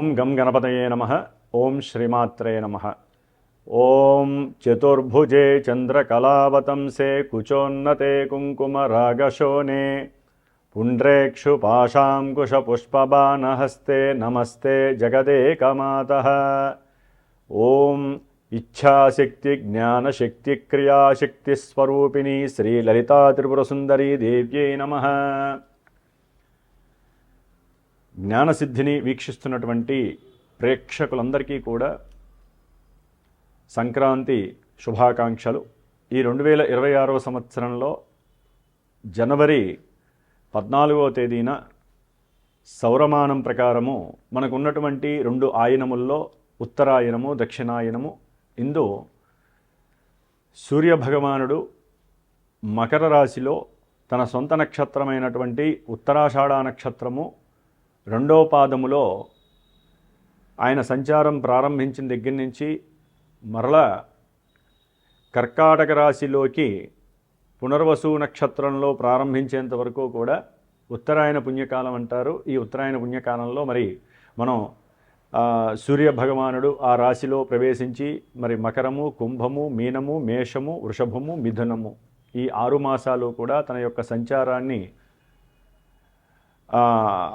ఓం గం గణపతయే నమః. ఓం శ్రీమాత్రే నమః. ఓం చతుర్భుజే చంద్రకళావతంసే కుచోన్నతే కుంకుమరాగశోనే పుండ్రేక్షు పాశాంకుశపుష్పబాణహస్తే నమస్తే జగదేకమాతః. ఓం ఇచ్ఛాశక్తి జ్ఞానశక్తి క్రియాశక్తిస్వరూపిణి శ్రీలలితా త్రిపురసుందరీ దేవ్యై నమః. జ్ఞానసిద్ధిని వీక్షిస్తున్నటువంటి ప్రేక్షకులందరికీ కూడా సంక్రాంతి శుభాకాంక్షలు. ఈ 2026వ సంవత్సరంలో జనవరి 14వ తేదీన సౌరమానం ప్రకారము మనకున్నటువంటి 2 ఆయనముల్లో ఉత్తరాయణము దక్షిణాయనము ఇందు సూర్యభగవానుడు మకర రాశిలో తన సొంత నక్షత్రమైనటువంటి ఉత్తరాషాఢ నక్షత్రము 2వ పాదములో ఆయన సంచారం ప్రారంభించిన దగ్గర నుంచి మరలా కర్కాటక రాశిలోకి పునర్వసు నక్షత్రంలో ప్రారంభించేంత వరకు కూడా ఉత్తరాయణ పుణ్యకాలం అంటారు. ఈ ఉత్తరాయణ పుణ్యకాలంలో మరి మనం సూర్య భగవానుడు ఆ రాశిలో ప్రవేశించి మరి మకరము, కుంభము, మీనము, మేషము, వృషభము, మిథునము ఈ 6 మాసాలు కూడా తన యొక్క సంచారాన్ని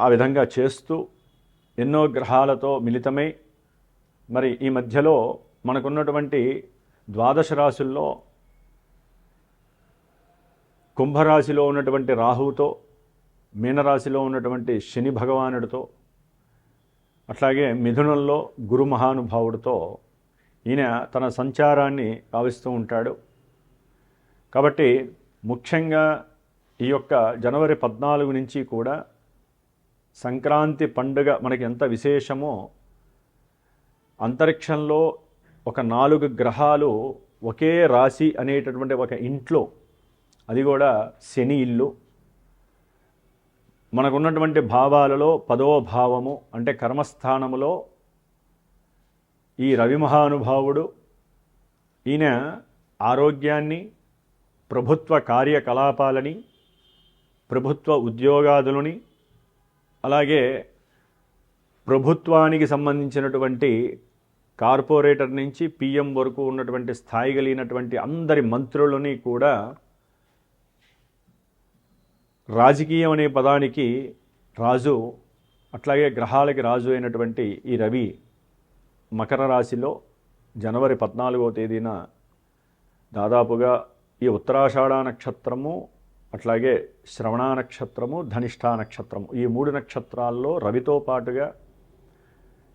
ఆ విధంగా చేస్తూ ఎన్నో గ్రహాలతో మిళితమై మరి ఈ మధ్యలో మనకున్నటువంటి 12 రాశుల్లో కుంభరాశిలో ఉన్నటువంటి రాహువుతో, మీనరాశిలో ఉన్నటువంటి శని భగవానుడితో, అట్లాగే మిథునంలో గురు మహానుభావుడితో ఈయన తన సంచారాన్ని కావిస్తూ ఉంటాడు. కాబట్టి ముఖ్యంగా ఈ యొక్క జనవరి 14 నుంచి కూడా సంక్రాంతి పండుగ మనకి ఎంత విశేషమో, అంతరిక్షంలో ఒక 4 గ్రహాలు ఒకే రాశి అనేటటువంటి ఒక ఇంట్లో, అది కూడా శని ఇల్లు, మనకున్నటువంటి భావాలలో 10వ భావము అంటే కర్మస్థానములో ఈ రవి మహానుభావుడు ఈయన ఆరోగ్యాన్ని, ప్రభుత్వ కార్యకలాపాలని, ప్రభుత్వ ఉద్యోగాదులని, అలాగే ప్రభుత్వానికి సంబంధించినటువంటి కార్పొరేటర్ నుంచి పిఎం వరకు ఉన్నటువంటి స్థాయి కలిగినటువంటి అందరి మంత్రులని కూడా రాజకీయం అనే పదానికి రాజు, అట్లాగే గ్రహాలకి రాజు అయినటువంటి ఈ రవి మకర రాశిలో జనవరి 14వ తేదీన దాదాపుగా ఈ ఉత్తరాషాఢ నక్షత్రము, అట్లాగే శ్రవణ నక్షత్రము, ధనిష్ఠా నక్షత్రము ఈ 3 నక్షత్రాల్లో రవితో పాటుగా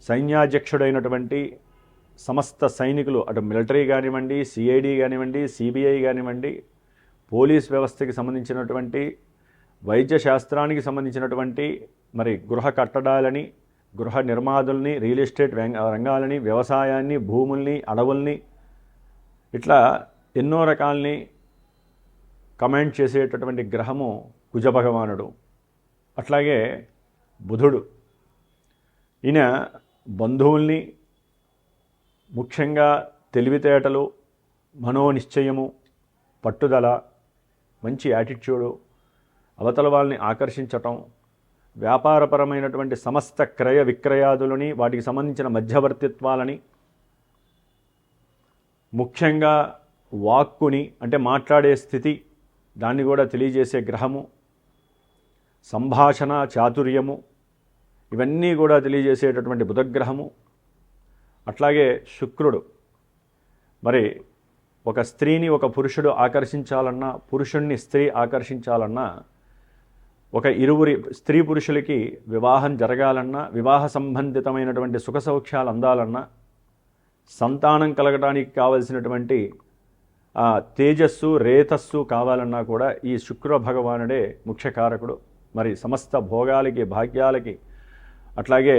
సైన్యాధ్యక్షుడైనటువంటి సమస్త సైనికులు, అటు మిలిటరీ కానివ్వండి, సిఐడి కానివ్వండి, సిబిఐ కానివ్వండి, పోలీస్ వ్యవస్థకి సంబంధించినటువంటి, వైద్య శాస్త్రానికి సంబంధించినటువంటి, మరి గృహ కట్టడాలని, గృహ నిర్మాదుల్ని, రియల్ ఎస్టేట్ రంగాలని, వ్యవసాయాన్ని, భూముల్ని, అడవుల్ని, ఇట్లా ఎన్నో రకాలని కమాండ్ చేసేటటువంటి గ్రహము కుజభగవానుడు. అట్లాగే బుధుడు ఈయన బంధువుల్ని, ముఖ్యంగా తెలివితేటలు, మనోనిశ్చయము, పట్టుదల, మంచి యాటిట్యూడు, అవతల వాళ్ళని ఆకర్షించటం, వ్యాపారపరమైనటువంటి సమస్త క్రయ విక్రయాదులని, వాటికి సంబంధించిన మధ్యవర్తిత్వాలని, ముఖ్యంగా వాక్కుని అంటే మాట్లాడే స్థితి దాన్ని కూడా తెలియజేసే గ్రహము, సంభాషణ చాతుర్యము ఇవన్నీ కూడా తెలియజేసేటటువంటి బుధగ్రహము. అట్లాగే శుక్రుడు, మరి ఒక స్త్రీని ఒక పురుషుడు ఆకర్షించాలన్నా, పురుషుణ్ణి స్త్రీ ఆకర్షించాలన్నా, ఒక ఇరువురి స్త్రీ పురుషులకి వివాహం జరగాలన్నా, వివాహ సంబంధితమైనటువంటి సుఖ సౌఖ్యాలు అందాలన్నా, సంతానం కలగడానికి కావలసినటువంటి తేజస్సు రేతస్సు కావాలన్నా కూడా ఈ శుక్ర భగవానుడే ముఖ్య కారకుడు. మరి సమస్త భోగాలకి, భాగ్యాలకి, అట్లాగే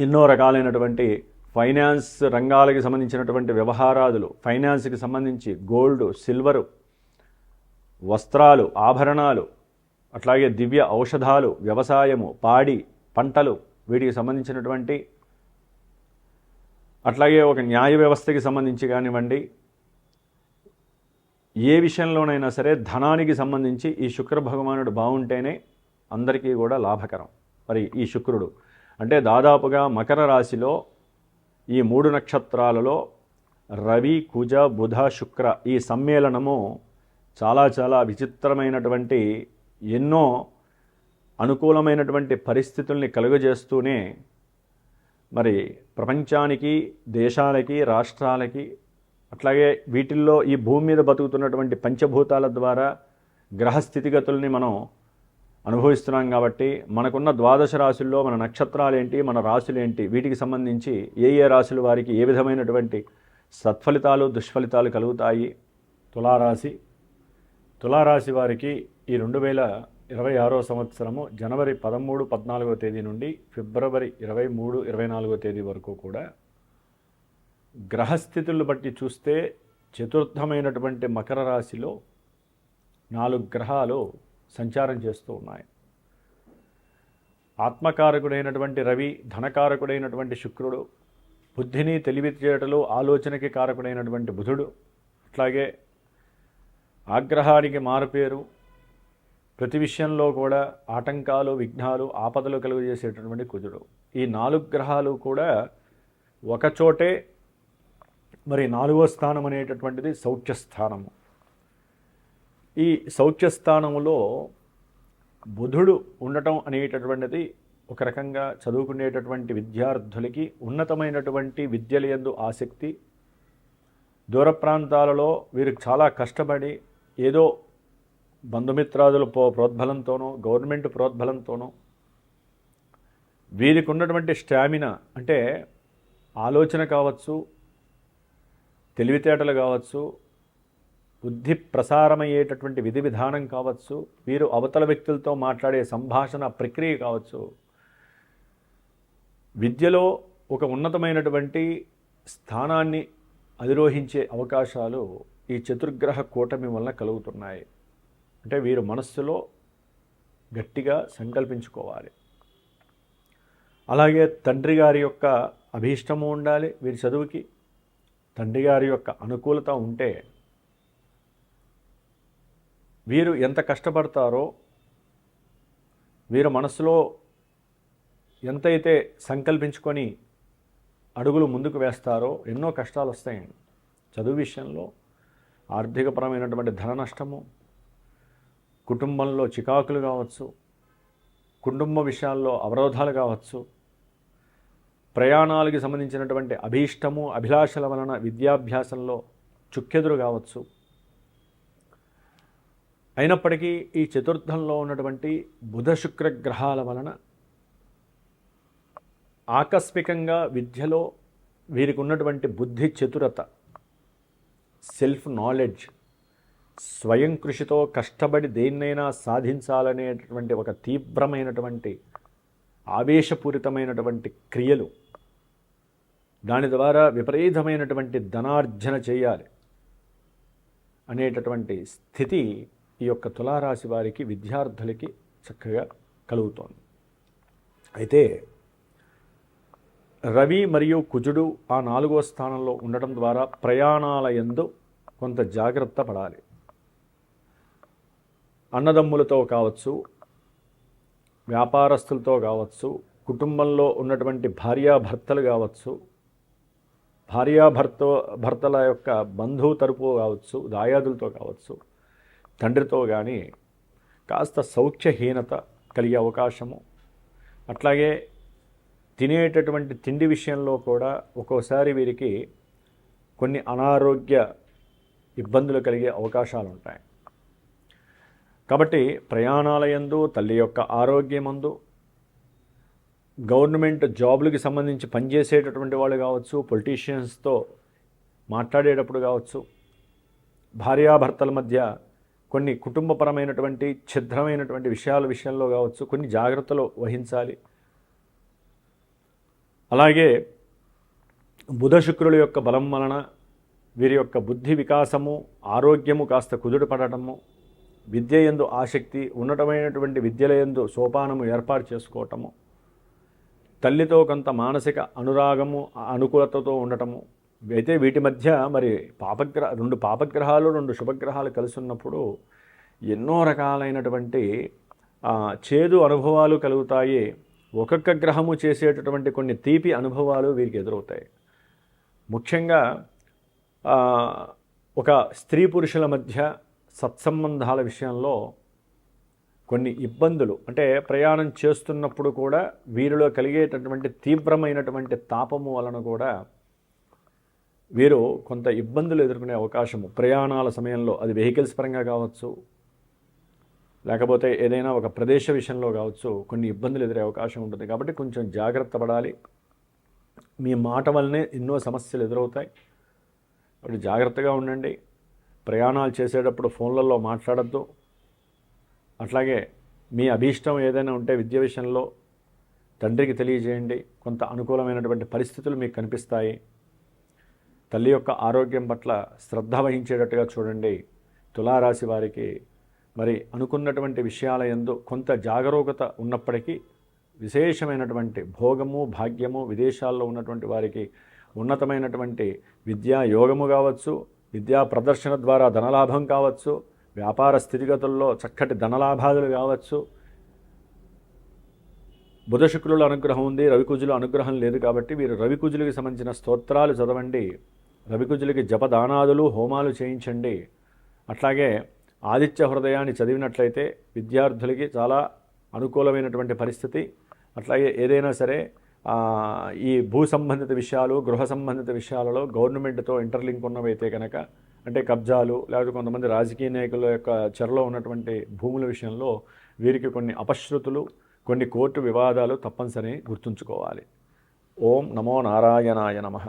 ఎన్నో రకాలైనటువంటి ఫైనాన్స్ రంగాలకి సంబంధించినటువంటి వ్యవహారాదులు, ఫైనాన్స్కి సంబంధించి గోల్డ్, సిల్వరు, వస్త్రాలు, ఆభరణాలు, అట్లాగే దివ్య ఔషధాలు, వ్యవసాయము, పాడి పంటలు వీటికి సంబంధించినటువంటి, అట్లాగే ఒక న్యాయ వ్యవస్థకి సంబంధించి కానివ్వండి, ఏ విషయంలోనైనా సరే ధనానికి సంబంధించి ఈ శుక్ర భగవానుడు బాగుంటేనే అందరికీ కూడా లాభకరం. మరి ఈ శుక్రుడు అంటే దాదాపుగా మకర రాశిలో ఈ 3 నక్షత్రాలలో రవి, కుజ, బుధ, శుక్ర ఈ సమ్మేళనము చాలా చాలా విచిత్రమైనటువంటి ఎన్నో అనుకూలమైనటువంటి పరిస్థితుల్ని కలుగజేస్తూనే మరి ప్రపంచానికి, దేశాలకి, రాష్ట్రాలకి, అట్లాగే వీటిల్లో ఈ భూమి మీద బతుకుతున్నటువంటి పంచభూతాల ద్వారా గ్రహ స్థితిగతుల్ని మనం అనుభవిస్తున్నాం. కాబట్టి మనకున్న ద్వాదశ రాశుల్లో మన నక్షత్రాలేంటి, మన రాశులేంటి, వీటికి సంబంధించి ఏ ఏ రాశుల వారికి ఏ విధమైనటువంటి సత్ఫలితాలు, దుష్ఫలితాలు కలుగుతాయి. తులారాశి వారికి ఈ 2026 సంవత్సరము జనవరి 13, 14వ తేదీ నుండి ఫిబ్రవరి 23, 24వ తేదీ వరకు కూడా గ్రహస్థితులను బట్టి చూస్తే చతుర్థమైనటువంటి మకర రాశిలో 4 గ్రహాలు సంచారం చేస్తూ ఉన్నాయి. ఆత్మకారకుడైనటువంటి రవి, ధనకారకుడైనటువంటి శుక్రుడు, బుద్ధిని, తెలివితేటలు, ఆలోచనకి కారకుడైనటువంటి బుధుడు, అట్లాగే ఆగ్రహానికి మారుపేరు, ప్రతి విషయంలో కూడా ఆటంకాలు, విఘ్నాలు, ఆపదలు కలుగజేసేటటువంటి కుజుడు. ఈ 4 గ్రహాలు కూడా ఒకచోటే మరి 4వ స్థానం అనేటటువంటిది సౌఖ్యస్థానము. ఈ సౌఖ్యస్థానములో బుధుడు ఉండటం అనేటటువంటిది ఒక రకంగా చదువుకునేటటువంటి విద్యార్థులకి ఉన్నతమైనటువంటి విద్యలందు ఆసక్తి, దూర ప్రాంతాలలో వీరు చాలా కష్టపడి ఏదో బంధుమిత్రాదుల ప్రోద్బలంతోనో, గవర్నమెంట్ ప్రోద్బలంతోనో వీరికి ఉన్నటువంటి స్టామినా అంటే ఆలోచన కావచ్చు, తెలివితేటలు కావచ్చు, బుద్ధి ప్రసారమయ్యేటటువంటి విధి విధానం కావచ్చు, వీరు అవతల వ్యక్తులతో మాట్లాడే సంభాషణ ప్రక్రియ కావచ్చు, విద్యలో ఒక ఉన్నతమైనటువంటి స్థానాన్ని అధిరోహించే అవకాశాలు ఈ చతుర్గ్రహ కూటమి వలన కలుగుతున్నాయి. అంటే వీరు మనస్సులో గట్టిగా సంకల్పించుకోవాలి. అలాగే తండ్రి గారి యొక్క అభీష్టము ఉండాలి. వీరి చదువుకి తండ్రి గారి యొక్క అనుకూలత ఉంటే వీరు ఎంత కష్టపడతారో, వీరు మనసులో ఎంతైతే సంకల్పించుకొని అడుగులు ముందుకు వేస్తారో ఎన్నో కష్టాలు వస్తాయండి. చదువు విషయంలో ఆర్థికపరమైనటువంటి ధన నష్టము, కుటుంబంలో చికాకులు కావచ్చు, కుటుంబ విషయాల్లో అవరోధాలు కావచ్చు, ప్రయాణాలకు సంబంధించినటువంటి అభీష్టము, అభిలాషల వలన విద్యాభ్యాసంలో చుక్కెదురు కావచ్చు. అయినప్పటికీ ఈ చతుర్థంలో ఉన్నటువంటి బుధ శుక్ర గ్రహాల వలన ఆకస్మికంగా విద్యలో వీరికి ఉన్నటువంటి బుద్ధి చతురత, సెల్ఫ్ నాలెడ్జ్, స్వయం కృషితో కష్టపడి దేన్నైనా సాధించాలనేటటువంటి ఒక తీవ్రమైనటువంటి ఆవేశపూరితమైనటువంటి క్రియలు, దాని ద్వారా విపరీతమైనటువంటి ధనార్జన చేయాలి అనేటటువంటి స్థితి ఈ యొక్క తులారాశి వారికి, విద్యార్థులకి చక్కగా కలుగుతోంది. అయితే రవి మరియు కుజుడు ఆ 4వ స్థానంలో ఉండటం ద్వారా ప్రయాణాల యందు కొంత జాగ్రత్త పడాలి. అన్నదమ్ములతో కావచ్చు, వ్యాపారస్తులతో కావచ్చు, కుటుంబంలో ఉన్నటువంటి భార్యాభర్తలు కావచ్చు, భర్తల యొక్క బంధువు తరపు కావచ్చు, దాయాదులతో కావచ్చు, తండ్రితో కానీ కాస్త సౌఖ్యహీనత కలిగే అవకాశము. అట్లాగే తినేటటువంటి తిండి విషయంలో కూడా ఒక్కోసారి వీరికి కొన్ని అనారోగ్య ఇబ్బందులు కలిగే అవకాశాలు ఉంటాయి. కాబట్టి ప్రయాణాల యందు, తల్లి యొక్క ఆరోగ్యమందు, గవర్నమెంట్ జాబులకి సంబంధించి పనిచేసేటటువంటి వాళ్ళు కావచ్చు, పొలిటీషియన్స్తో మాట్లాడేటప్పుడు కావచ్చు, భార్యాభర్తల మధ్య కొన్ని కుటుంబపరమైనటువంటి ఛిద్రమైనటువంటి విషయంలో కావచ్చు కొన్ని జాగ్రత్తలు వహించాలి. అలాగే బుధ శుక్రుల యొక్క బలం వలన వీరి యొక్క బుద్ధి వికాసము, ఆరోగ్యము కాస్త కుదుట పడటము, విద్య యందు ఆసక్తి, ఉన్నతమైనటువంటి విద్యల యందు సోపానము ఏర్పాటు చేసుకోవటము, తల్లితో కొంత మానసిక అనురాగము, అనుకూలతతో ఉండటము. అయితే వీటి మధ్య మరి 2 పాపగ్రహాలు 2 శుభగ్రహాలు కలిసి ఉన్నప్పుడు ఎన్నో రకాలైనటువంటి చేదు అనుభవాలు కలుగుతాయి. ఒక్కొక్క గ్రహము చేసేటటువంటి కొన్ని తీపి అనుభవాలు వీరికి ఎదురవుతాయి. ముఖ్యంగా ఒక స్త్రీ పురుషుల మధ్య సత్సంబంధాల విషయంలో కొన్ని ఇబ్బందులు, అంటే ప్రయాణం చేస్తున్నప్పుడు కూడా వీరిలో కలిగేటటువంటి తీవ్రమైనటువంటి తాపము వలన కూడా వీరు కొంత ఇబ్బందులు ఎదుర్కొనే అవకాశము, ప్రయాణాల సమయంలో అది వెహికల్స్ పరంగా కావచ్చు, లేకపోతే ఏదైనా ఒక ప్రదేశ విషయంలో కావచ్చు, కొన్ని ఇబ్బందులు ఎదురే అవకాశం ఉంటుంది. కాబట్టి కొంచెం జాగ్రత్త పడాలి. మీ మాట వల్లనే ఎన్నో సమస్యలు ఎదురవుతాయి. కాబట్టి జాగ్రత్తగా ఉండండి. ప్రయాణాలు చేసేటప్పుడు ఫోన్లలో మాట్లాడద్దు. అట్లాగే మీ అభీష్టం ఏదైనా ఉంటే విద్య విషయంలో తండ్రికి తెలియజేయండి. కొంత అనుకూలమైనటువంటి పరిస్థితులు మీకు కనిపిస్తాయి. తల్లి యొక్క ఆరోగ్యం పట్ల శ్రద్ధ వహించేటట్టుగా చూడండి. తులారాశి వారికి మరి అనుకున్నటువంటి విషయాల యందు కొంత జాగరూకత ఉన్నప్పటికీ విశేషమైనటువంటి భోగము, భాగ్యము, విదేశాల్లో ఉన్నటువంటి వారికి ఉన్నతమైనటువంటి విద్యా యోగము కావచ్చు, విద్యా ప్రదర్శన ద్వారా ధనలాభం కావచ్చు, వ్యాపార స్థితిగతుల్లో చక్కటి ధనలాభాదులు కావచ్చు. బుధ శుక్రుల అనుగ్రహం ఉంది, రవికుజుల అనుగ్రహం లేదు. కాబట్టి వీరు రవికుజులకి సంబంధించిన స్తోత్రాలు చదవండి. రవికుజులకి జపదానాదులు, హోమాలు చేయించండి. అట్లాగే ఆదిత్య హృదయాన్ని చదివినట్లయితే విద్యార్థులకి చాలా అనుకూలమైనటువంటి పరిస్థితి. అట్లాగే ఏదైనా సరే ఈ భూ సంబంధిత విషయాలు, గృహ సంబంధిత విషయాలలో గవర్నమెంట్తో ఇంటర్లింక్ ఉన్నవైతే కనుక, అంటే కబ్జాలు, లేకపోతే కొంతమంది రాజకీయ నాయకుల యొక్క చెరలో ఉన్నటువంటి భూముల విషయంలో వీరికి కొన్ని అపశృతులు, కొన్ని కోర్టు వివాదాలు తప్పనిసరి గుర్తుంచుకోవాలి. ఓం నమో నారాయణాయ నమః.